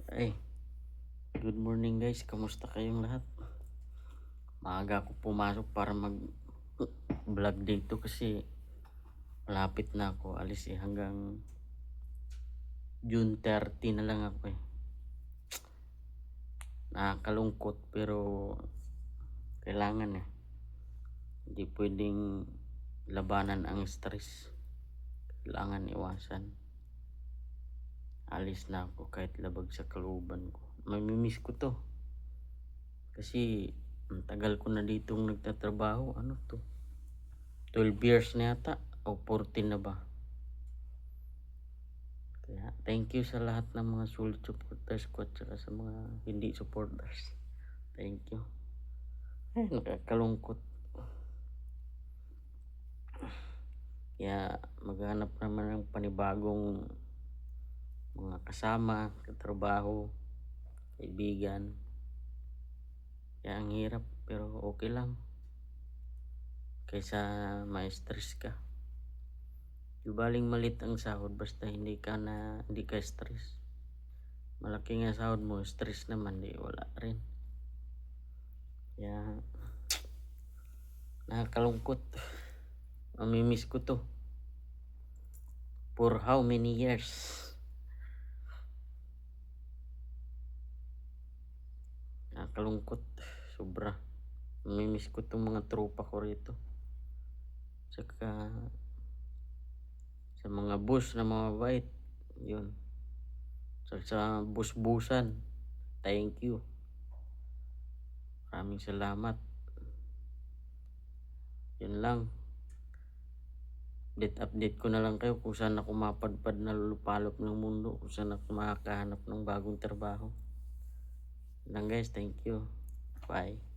Ay, good morning guys. Kamusta kayong lahat? Maaga ako pumasok para mag-vlog dito kasi malapit na ako alis hanggang June 30 na lang ako Nakakalungkot pero kailangan Hindi pwedeng labanan ang stress. Kailangan iwasan. Alis na ako kahit labag sa kalooban ko. Mamimiss ko to. Kasi ang tagal ko na ditong nagtatrabaho. 12 years na yata o 14 na ba? Kaya thank you sa lahat ng mga solid supporters ko at saka sa mga hindi supporters. Thank you. Nakakalungkot. Kaya maghanap naman ng panibagong mga kasama, katrabaho, kaibigan. Kaya ang hirap pero okay lang. Kaysa ma-stress ka. Di baling malit ang sahod basta hindi ka stress. Malaki nga sahod mo, stress naman wala rin. Kaya nakakalungkot. Mamimiss ko to. For how many years? Nakakalungkot. Sobra. Mamimiss ko tong mga tropa ko rito. Saka sa mga boss na mga bait. Yun. Sa bus-busan. Thank you. Maraming salamat. Yun lang. Update ko na lang kayo kung saan ako mapadpad na lulupalop ng mundo, kung saan ako makakahanap ng bagong trabaho. Lang guys, thank you. Bye.